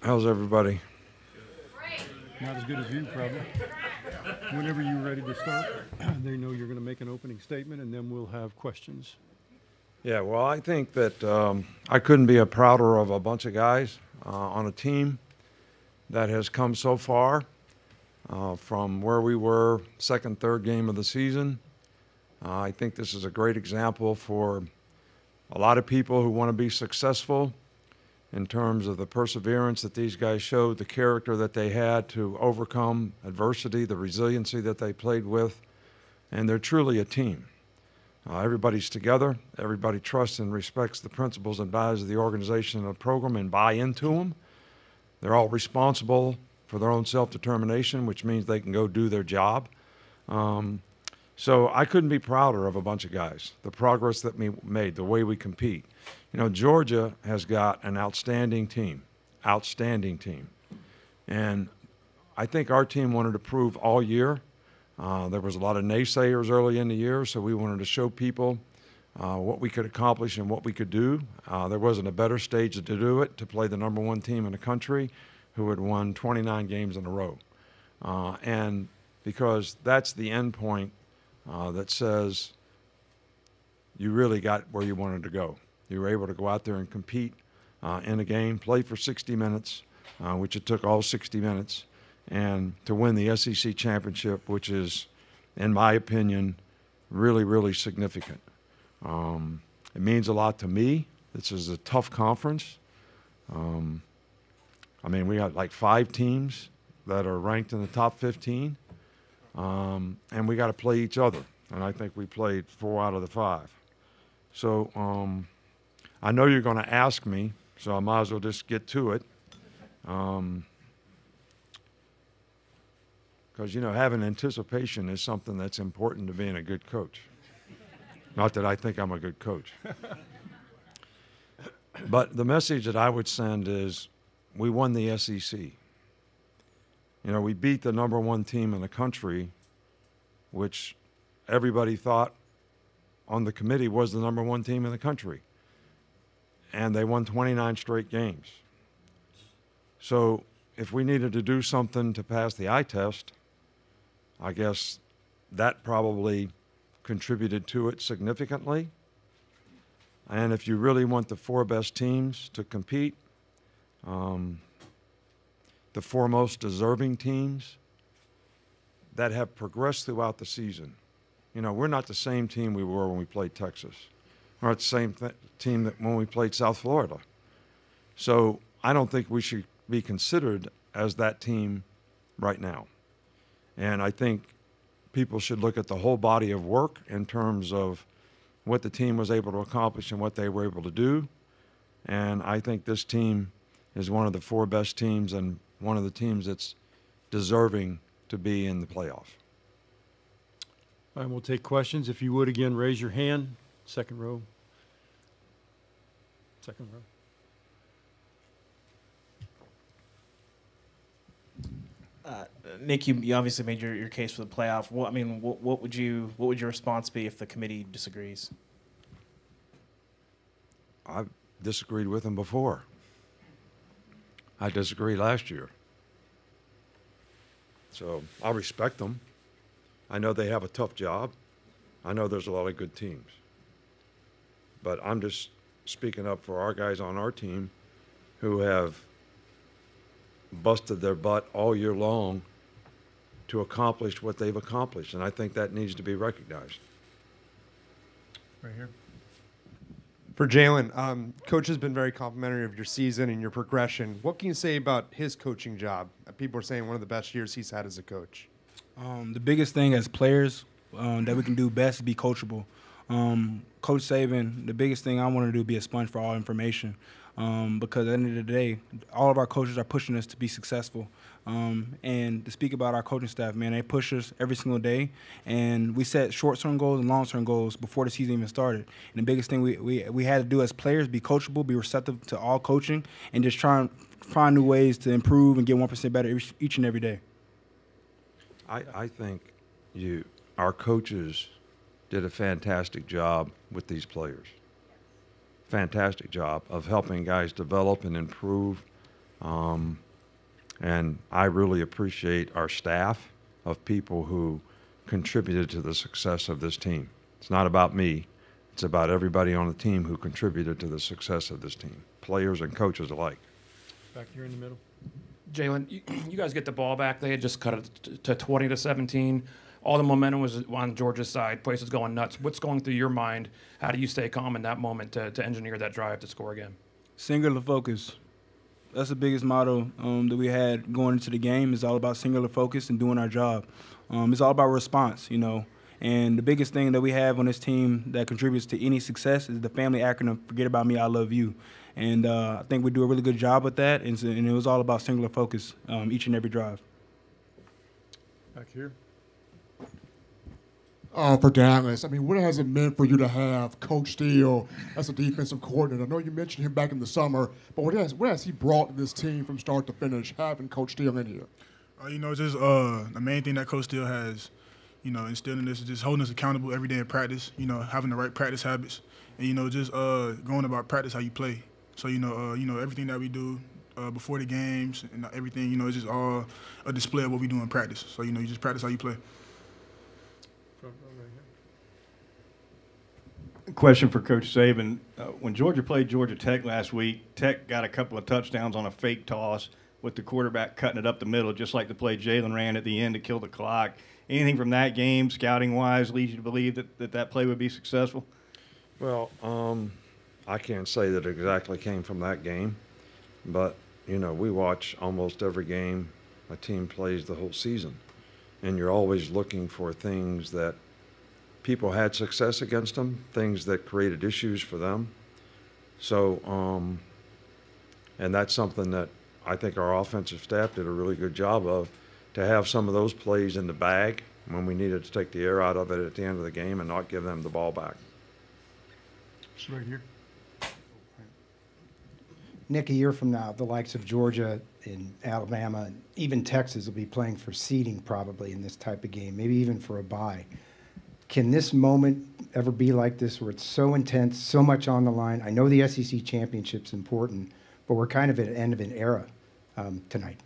How's everybody? Not as good as you, probably. Whenever you're ready to start, they know you're going to make an opening statement, and then we'll have questions. Yeah, well, I think that I couldn't be prouder of a bunch of guys on a team that has come so far from where we were second, third game of the season. I think this is a great example for a lot of people who want to be successful in terms of the perseverance that these guys showed, the character that they had to overcome adversity, the resiliency that they played with, and they're truly a team. Everybody's together. Everybody trusts and respects the principles and values of the organization and the program and buy into them. They're all responsible for their own self-determination, which means they can go do their job. So I couldn't be prouder of a bunch of guys, the progress that we made, the way we compete. You know, Georgia has got an outstanding team. And I think our team wanted to prove all year. There was a lot of naysayers early in the year, so we wanted to show people what we could accomplish and what we could do. There wasn't a better stage to do it, to play the number one team in the country who had won 29 games in a row. And because that's the end point that says you really got where you wanted to go. You were able to go out there and compete in a game, play for 60 minutes, which it took all 60 minutes, and to win the SEC championship, which is, in my opinion, really, really significant. It means a lot to me. This is a tough conference. I mean, we got like 5 teams that are ranked in the top 15, and we got to play each other. And I think we played 4 out of the 5. So I know you're going to ask me, so I might as well just get to it. Because, you know, having anticipation is something that's important to being a good coach. Not that I think I'm a good coach. But the message that I would send is we won the SEC. You know, we beat the number one team in the country, which everybody thought on the committee was the number one team in the country. And they won 29 straight games. So if we needed to do something to pass the eye test, I guess that probably contributed to it significantly. And if you really want the 4 best teams to compete, the 4 most deserving teams that have progressed throughout the season. You know, we're not the same team we were when we played Texas. We're not the same team that when we played South Florida. So I don't think we should be considered as that team right now. And I think people should look at the whole body of work in terms of what the team was able to accomplish and what they were able to do. And I think this team is one of the 4 best teams and one of the teams that's deserving to be in the playoffs. All right, we'll take questions. If you would, again, raise your hand. Second row. Second row. Nick, you obviously made your case for the playoff. What would your response be if the committee disagrees? I've disagreed with them before. I disagreed last year. So I respect them. I know they have a tough job. I know there's a lot of good teams. But I'm just speaking up for our guys on our team who have busted their butt all year long to accomplish what they've accomplished. And I think that needs to be recognized. Right here. For Jalen, Coach has been very complimentary of your season and your progression. What can you say about his coaching job? People are saying one of the best years he's had as a coach. The biggest thing as players that we can do best is be coachable. Coach Saban, the biggest thing I want to do is be a sponge for all information. Because at the end of the day, all of our coaches are pushing us to be successful. And to speak about our coaching staff, man, they push us every single day. And we set short-term goals and long-term goals before the season even started. And the biggest thing we had to do as players, be coachable, be receptive to all coaching, and just try and find new ways to improve and get 1% better each and every day. I think our coaches did a fantastic job with these players. Fantastic job of helping guys develop and improve And I really appreciate our staff of people who contributed to the success of this team. It's not about me. It's about everybody on the team who contributed to the success of this team, players and coaches alike. Back here in the middle. Jalen, you guys get the ball back. They had just cut it to 20-17. All the momentum was on Georgia's side. Place was going nuts. What's going through your mind? How do you stay calm in that moment to engineer that drive to score again? Singular focus. That's the biggest motto that we had going into the game. It's all about singular focus and doing our job. It's all about response, you know. And the biggest thing that we have on this team that contributes to any success is the family acronym, forget about me, I love you. And I think we do a really good job with that, and it was all about singular focus each and every drive. Back here. For Dallas, I mean, what has it meant for you to have Coach Steele as a defensive coordinator? I know you mentioned him back in the summer, but what has he brought to this team from start to finish, having Coach Steele in here? You know, just the main thing that Coach Steele has, you know, instilled in us is just holding us accountable every day in practice, you know, having the right practice habits, and, you know, just going about practice how you play. So, you know, everything that we do before the games and everything, you know, it's just all a display of what we do in practice. So, you know, you just practice how you play. Question for Coach Saban. When Georgia played Georgia Tech last week, Tech got a couple of touchdowns on a fake toss with the quarterback cutting it up the middle, just like the play Jalen ran at the end to kill the clock. Anything from that game, scouting-wise, leads you to believe that play would be successful? Well, I can't say that it exactly came from that game, but, you know, we watch almost every game a team plays the whole season, and you're always looking for things that people had success against them, things that created issues for them. So, and that's something that I think our offensive staff did a really good job of, to have some of those plays in the bag when we needed to take the air out of it at the end of the game and not give them the ball back. It's right here. Nick, a year from now, the likes of Georgia and Alabama and even Texas will be playing for seeding probably in this type of game, maybe even for a bye. Can this moment ever be like this where it's so intense, so much on the line? I know the SEC championship's important, but we're kind of at the end of an era tonight.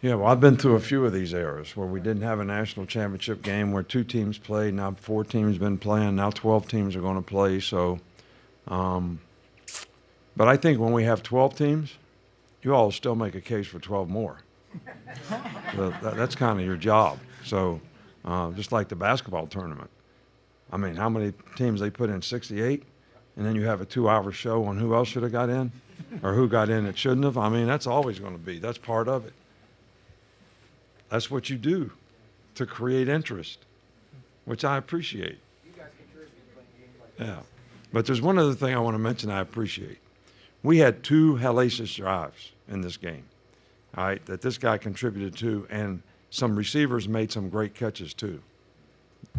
Yeah, well, I've been through a few of these eras where we didn't have a national championship game, where 2 teams played. Now 4 teams been playing. Now 12 teams are going to play. So, but I think when we have 12 teams, you all still make a case for 12 more. So that's kind of your job. So, just like the basketball tournament. I mean, how many teams they put in? 68? And then you have a 2-hour show on who else should have got in or who got in that shouldn't have. I mean, that's always going to be. That's part of it. That's what you do to create interest, which I appreciate. Yeah. But there's one other thing I want to mention I appreciate. We had 2 hellacious drives in this game, all right, that this guy contributed to, and some receivers made some great catches too.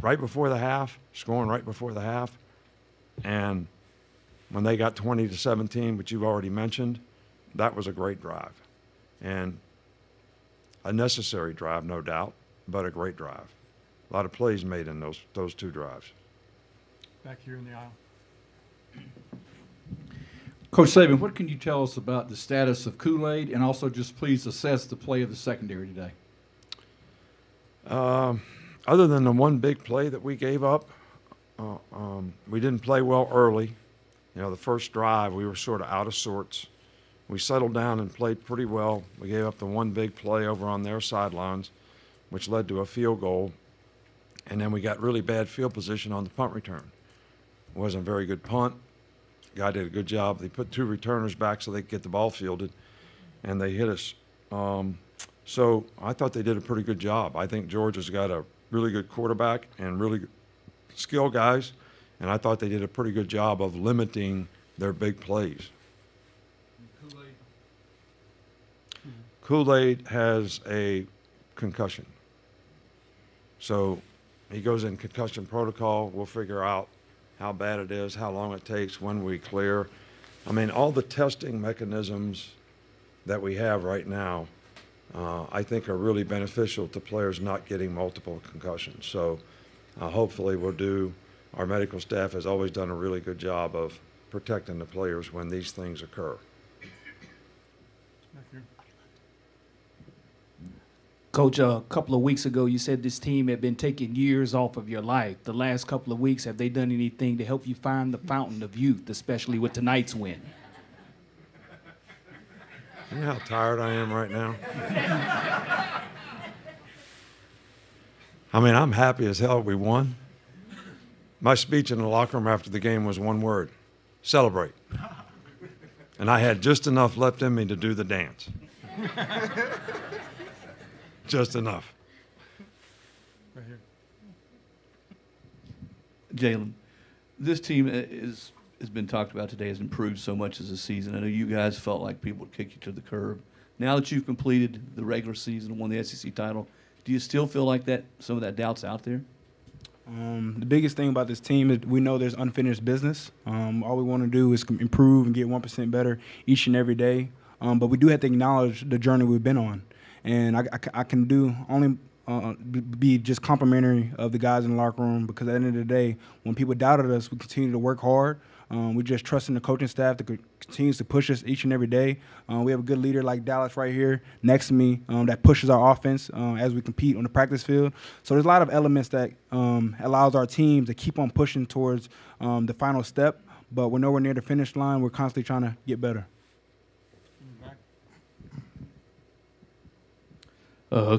Right before the half, scoring right before the half, and when they got 20-17, which you've already mentioned, that was a great drive. And a necessary drive, no doubt, but a great drive. A lot of plays made in those 2 drives. Back here in the aisle. Coach Saban, what can you tell us about the status of Kool-Aid, and also just please assess the play of the secondary today? Other than the one big play that we gave up, we didn't play well early. You know, the first drive, we were sort of out of sorts. We settled down and played pretty well. We gave up the one big play over on their sidelines, which led to a field goal. And then we got really bad field position on the punt return. It wasn't a very good punt. Guy did a good job. They put 2 returners back so they could get the ball fielded, and they hit us. So I thought they did a pretty good job. I think Georgia's got a really good quarterback and really good skill guys, and I thought they did a pretty good job of limiting their big plays. Kool-Aid has a concussion. So he goes in concussion protocol. We'll figure out how bad it is, how long it takes, when we clear. I mean, all the testing mechanisms that we have right now, I think are really beneficial to players not getting multiple concussions. So hopefully we'll do, our medical staff has always done a really good job of protecting the players when these things occur. Coach, a couple of weeks ago, you said this team had been taking years off of your life. The last couple of weeks, have they done anything to help you find the fountain of youth, especially with tonight's win? You know how tired I am right now? I mean, I'm happy as hell we won. My speech in the locker room after the game was one word: celebrate. And I had just enough left in me to do the dance. Just enough. Right here. Jalen, this team has been talked about today, has improved so much as a season. I know you guys felt like people would kick you to the curb. Now that you've completed the regular season and won the SEC title, do you still feel like that some of that doubt's out there? The biggest thing about this team is we know there's unfinished business. All we want to do is improve and get 1% better each and every day. But we do have to acknowledge the journey we've been on. And I can do only be just complimentary of the guys in the locker room, because at the end of the day, when people doubted us, we continue to work hard. We just trust in the coaching staff that continues to push us each and every day. We have a good leader like Dallas right here next to me that pushes our offense as we compete on the practice field. So there's a lot of elements that allows our team to keep on pushing towards the final step, but we're nowhere near the finish line. We're constantly trying to get better.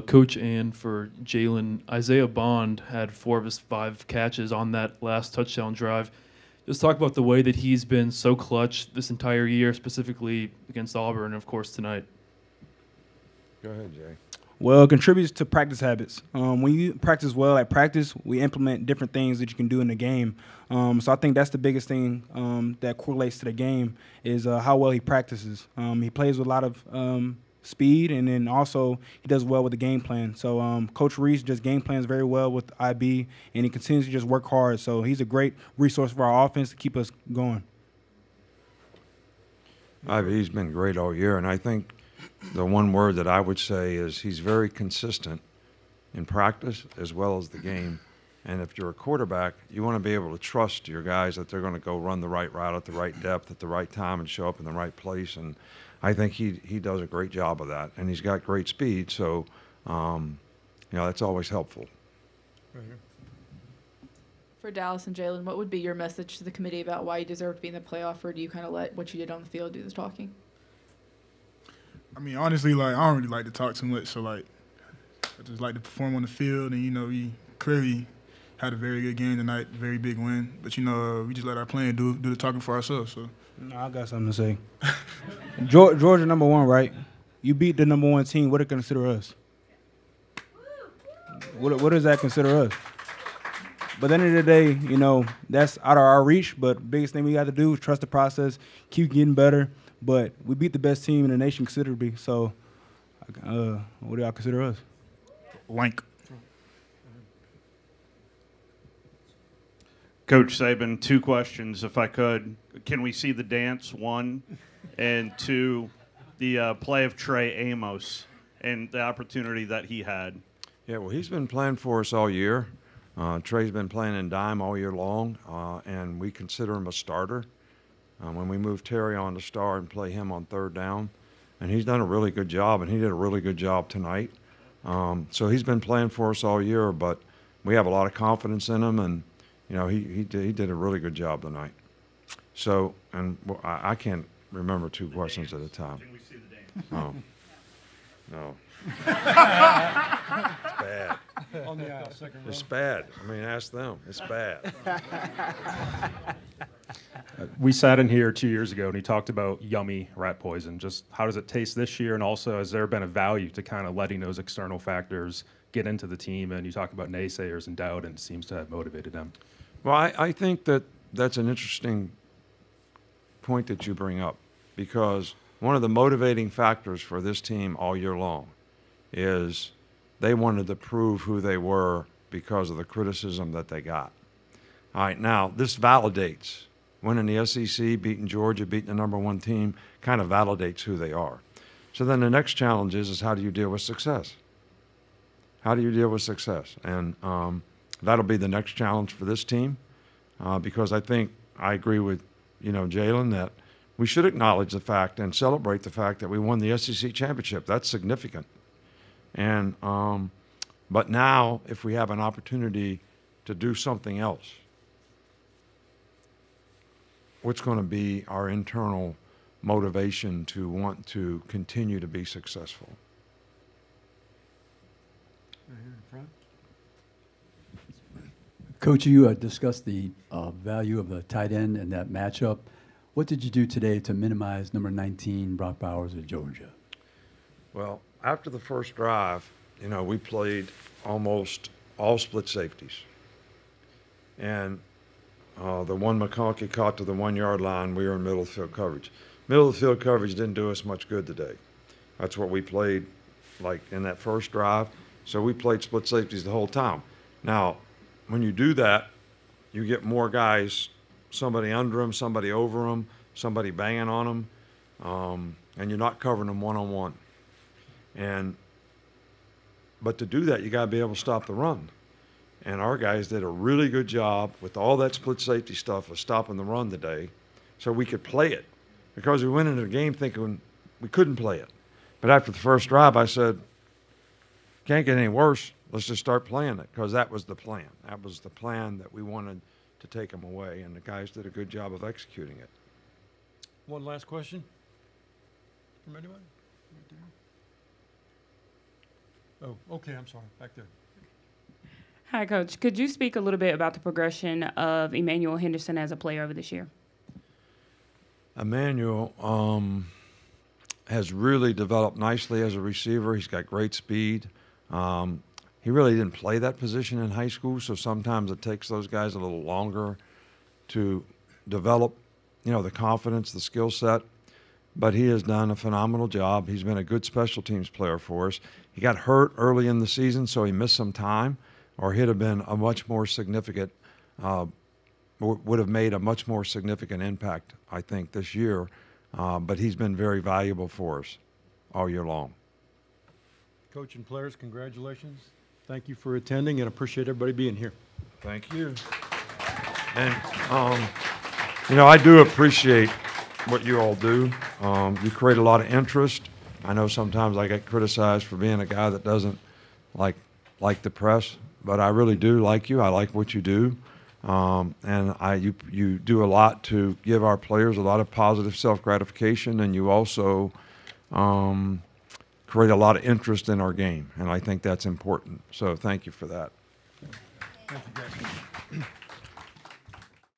Coach, and for Jalen, Isaiah Bond had 4 of his 5 catches on that last touchdown drive. Just talk about the way that he's been so clutch this entire year, specifically against Auburn, and of course tonight. Go ahead, Jay. Well, it contributes to practice habits. When you practice well at practice, we implement different things that you can do in the game. So I think that's the biggest thing that correlates to the game is how well he practices. He plays with a lot of speed, and then also he does well with the game plan. So Coach Reese just game plans very well with IB, and he continues to just work hard. So he's a great resource for our offense to keep us going. IB's been great all year, and I think the one word that I would say is he's very consistent in practice as well as the game. And if you're a quarterback, you want to be able to trust your guys that they're going to go run the right route at the right depth at the right time and show up in the right place. And I think he does a great job of that. And he's got great speed, so that's always helpful. Right here. For Dallas and Jalen, what would be your message to the committee about why you deserve to be in the playoff, or do you kind of let what you did on the field do the talking? I mean, honestly, I don't really like to talk too much, so I just like to perform on the field, and we clearly had a very good game tonight, very big win. But we just let our players do the talking for ourselves. So. No, I got something to say. Georgia #1, right? You beat the #1 team. What do they consider us? What does that consider us? But at the end of the day, that's out of our reach. But the biggest thing we got to do is trust the process, keep getting better. But we beat the best team in the nation considerably. So what do y'all consider us? Lank. Coach Saban, 2 questions, if I could. Can we see the dance, 1? And 2, the play of Trey Amos and the opportunity that he had? Yeah, well, he's been playing for us all year. Trey's been playing in dime all year long, and we consider him a starter. When we move Terry on to start and play him on 3rd down, and he's done a really good job, and he did a really good job tonight. So he's been playing for us all year, but we have a lot of confidence in him, and he did a really good job tonight. So, and I can't remember 2 questions at a time. Can we see the dance? No. It's bad. On the aisle, second row. It's bad. I mean, ask them. It's bad. We sat in here 2 years ago, and he talked about yummy rat poison. Just how does it taste this year? And also, has there been a value to kind of letting those external factors get into the team? And you talk about naysayers and doubt, and it seems to have motivated them. Well, I think that's an interesting point that you bring up, because one of the motivating factors for this team all year long is they wanted to prove who they were because of the criticism that they got. All right, now this validates. Winning the SEC, beating Georgia, beating the #1 team kind of validates who they are. So then the next challenge is how do you deal with success? How do you deal with success? And that'll be the next challenge for this team, because I think I agree with Jalen that we should acknowledge the fact and celebrate the fact that we won the SEC championship. That's significant. And but now, if we have an opportunity to do something else, what's going to be our internal motivation to want to continue to be successful? Right here in front. Coach, you discussed the value of the tight end and that matchup. What did you do today to minimize number 19, Brock Bowers of Georgia? Well, after the first drive, you know, we played almost all split safeties. And the one McConkey caught to the 1 yard line, we were in middle of field coverage. Middle of the field coverage didn't do us much good today. That's what we played like in that first drive. So we played split safeties the whole time. Now, when you do that, you get more guys, somebody under them, somebody over them, somebody banging on them, and you're not covering them one-on-one. But to do that, you got to be able to stop the run. And our guys did a really good job with all that split safety stuff of stopping the run today so we could play it. Because we went into the game thinking we couldn't play it. But after the first drive, I said, can't get any worse. Let's just start playing it, because that was the plan. That was the plan that we wanted to take them away, and the guys did a good job of executing it. One last question from anyone? Oh, okay, I'm sorry, back there. Hi, Coach. Could you speak a little bit about the progression of Emmanuel Henderson as a player over this year? Emmanuel has really developed nicely as a receiver. He's got great speed. He really didn't play that position in high school, so sometimes it takes those guys a little longer to develop, you know, the confidence, the skill set. But he has done a phenomenal job. He's been a good special teams player for us. He got hurt early in the season, so he missed some time, or he'd have been a much more significant, would have made a much more significant impact, I think, this year. But he's been very valuable for us all year long. Coach and players, congratulations. Thank you for attending, and appreciate everybody being here. Thank you. And, you know, I do appreciate what you all do. You create a lot of interest. I know sometimes I get criticized for being a guy that doesn't like the press, but I really do like you. I like what you do. And you do a lot to give our players a lot of positive self-gratification, and you also create a lot of interest in our game, and I think that's important. So thank you for that. Thank you, guys.